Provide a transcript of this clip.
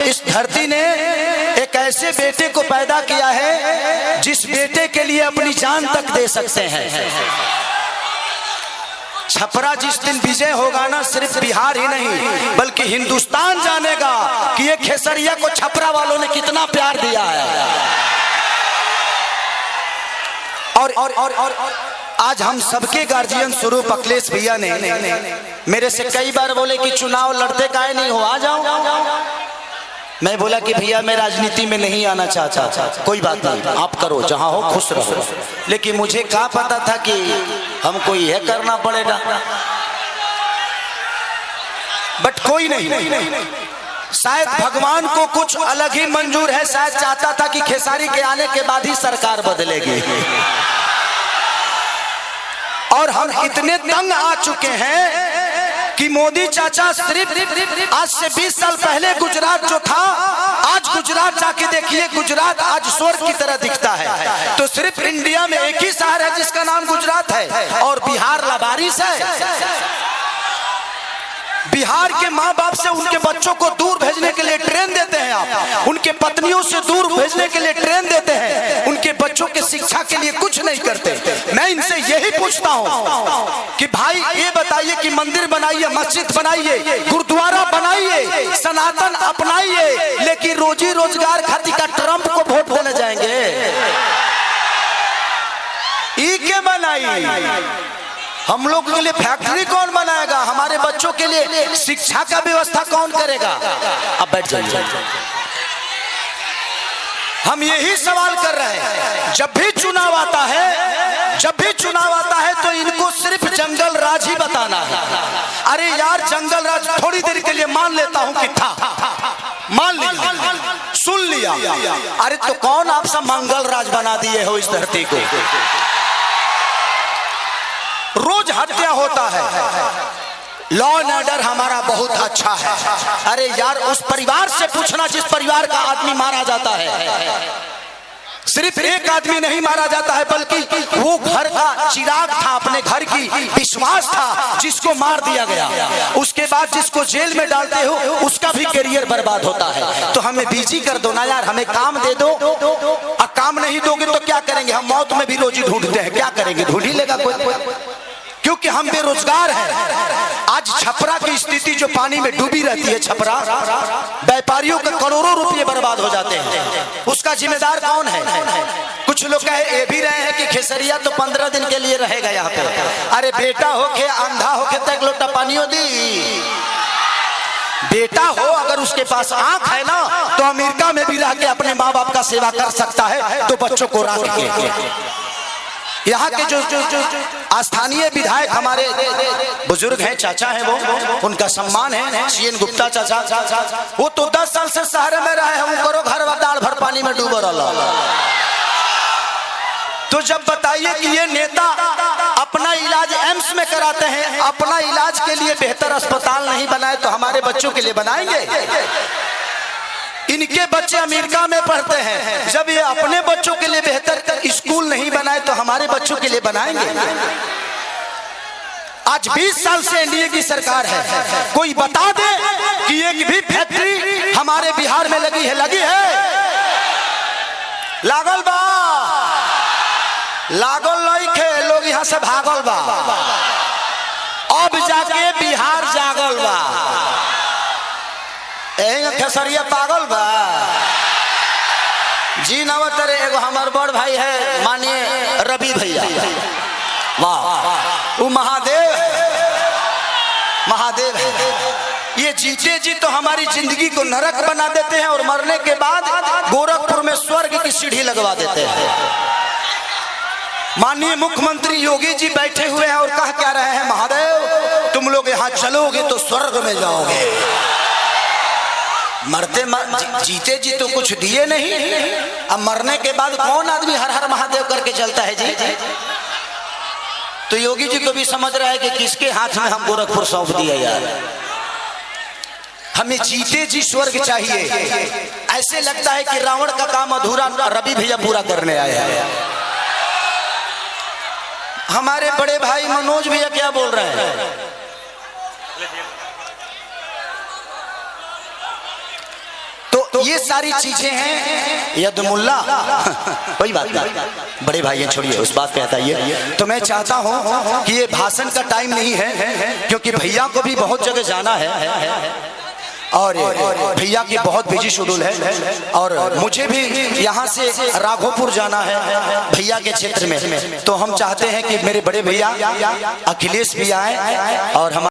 इस धरती ने एक ऐसे बेटे को पैदा किया है जिस बेटे के लिए अपनी जान तक दे सकते हैं। छपरा जिस दिन विजय होगा ना, सिर्फ बिहार ही नहीं बल्कि हिंदुस्तान जानेगा कि ये खेसरिया को छपरा वालों ने कितना प्यार दिया है। और आज हम सबके गार्जियन स्वरूप अखिलेश भैया ने मेरे से कई बार बोले कि चुनाव लड़ते काहे नहीं हो, आ जाओ। मैं बोला कि भैया मैं राजनीति में नहीं आना चाहता, कोई बात नहीं, आप करो, जहां हो खुश रहो। लेकिन मुझे क्या पता था कि हमको यह करना पड़ेगा। बट कोई नहीं, शायद भगवान को कुछ अलग ही मंजूर है। शायद चाहता था कि खेसारी के आने के बाद ही सरकार बदलेगी। और हम इतने तंग आ चुके हैं कि मोदी चाचा सिर्फ आज से 20 साल पहले गुजरात जो था, आज गुजरात जाके देखिए, गुजरात आज स्वर्ग की तरह दिखता है। तो सिर्फ इंडिया में एक ही शहर है जिसका नाम गुजरात है, और बिहार लावारिस है। बिहार के माँ बाप से उनके बच्चों को दूर भेजने के लिए ट्रेन देते हैं आप, उनके पत्नियों से दूर भेजने के लिए ट्रेन देते हैं, उनके बच्चों के शिक्षा के लिए कुछ नहीं करते। मैं इनसे यही पूछता हूँ कि भाई ये बताइए कि मंदिर बनाइए, मस्जिद बनाइए, गुरुद्वारा बनाइए, सनातन अपनाइए, लेकिन रोजी रोजगार खातिर का ट्रंप को वोट देने जाएंगे? ई के बनाई हम लोग के लिए फैक्ट्री कौन बनाएगा? हमारे बच्चों के लिए शिक्षा का व्यवस्था कौन करेगा? अब बैठ जाइए। हम यही सवाल कर रहे हैं। जब भी चुनाव आता है तो इनको सिर्फ जंगल राज ही बताना है। अरे यार, जंगल राज थोड़ी देर के लिए मान लेता हूं कि था, मान लिया, सुन लिया। अरे तो कौन आप सब मंगल राज बना दिए हो इस धरती को? रोज हत्या होता है, लॉ एंड ऑर्डर हमारा बहुत अच्छा है। अरे यार, उस परिवार से पूछना जिस परिवार का आदमी मारा जाता है। सिर्फ एक आदमी नहीं मारा जाता है, बल्कि वो घर का चिराग था, अपने घर की विश्वास था, जिसको मार दिया गया। उसके बाद जिसको जेल में डालते हो उसका भी करियर बर्बाद होता है। तो हमें बिजी कर दो ना यार, हमें काम दे दो। और काम नहीं दोगे तो क्या करेंगे? हम मौत में भी रोजी ढूंढते हैं, क्या करेंगे? ढूंढ ही लेगा कोई, क्योंकि हम बेरोजगार हैं। आज छपरा की स्थिति जो पानी में डूबी रहती है, छपरा व्यापारियों के करोड़ों रुपए बर्बाद हो जाते हैं। उसका जिम्मेदार कौन है? कुछ लोग कहे भी रहे हैं कि खेसरिया तो 15 दिन के लिए रहेगा यहाँ पे। अरे बेटा होके अंधा होके तक लोटा पानियों दी। बेटा हो अगर उसके पास आंख है ना, तो अमेरिका में भी रह के अपने माँ बाप का सेवा कर सकता है। तो बच्चों को राख के यहाँ के जो स्थानीय विधायक हमारे बुजुर्ग हैं, चाचा हैं, वो उनका सम्मान है, सीएन गुप्ता चाचा, वो तो 10 साल से शहर में रहे हैं। वो करो घर दाल भर पानी में डूब रहा। तो जब बताइए कि ये नेता अपना इलाज एम्स में कराते हैं, अपना इलाज के लिए बेहतर अस्पताल नहीं बनाए तो हमारे बच्चों के लिए बनाएंगे? इनके बच्चे अमेरिका में पढ़ते हैं, जब ये अपने बच्चों के लिए बेहतर स्कूल नहीं बनाए तो हमारे बच्चों के लिए बनाएंगे? आज 20 साल से एनडीए की सरकार है, कोई बता दे कि एक भी फैक्ट्री हमारे बिहार में लगी है? लगी है? लागल बा, लागल नहीं खे, लोग यहाँ से भागल बा। अब जाके बिहार जागल बा। खेसरिया पागल बा जी। नवतरे एगो हमार बड़ भाई है, मानिए रवि भैया, वाह, वो महादेव है। ये जीते जी तो हमारी जिंदगी को नरक बना देते हैं, और मरने के बाद गोरखपुर में स्वर्ग की सीढ़ी लगवा देते हैं। माननीय मुख्यमंत्री योगी जी बैठे हुए हैं और कह क्या रहे हैं, महादेव तुम लोग यहाँ चलोगे तो स्वर्ग में जाओगे। जीते जी तो कुछ दिए नहीं, अब मरने के बाद कौन आदमी हर हर महादेव करके चलता है जी? तो योगी जी को भी समझ रहा है कि किसके हाथ में हम गोरखपुर सौंप दिया यार। हमें जीते जी स्वर्ग चाहिए। ऐसे लगता है कि रावण का काम अधूरा रवि भैया पूरा करने आए हैं। हमारे बड़े भाई मनोज भैया क्या बोल रहे हैं? तो ये सारी चीजें हैं। यदमुल्ला कोई बात नहीं, बड़े भाई छोड़िए उस बात पे बताइए। तो मैं चाहता हूं कि ये भाषण का टाइम नहीं है, क्योंकि भैया को भी बहुत जगह जाना है और भैया की बहुत बिजी शेड्यूल है, और मुझे भी यहाँ से राघोपुर जाना है भैया के क्षेत्र में। तो हम चाहते हैं कि मेरे बड़े भैया अखिलेश भी आए और हम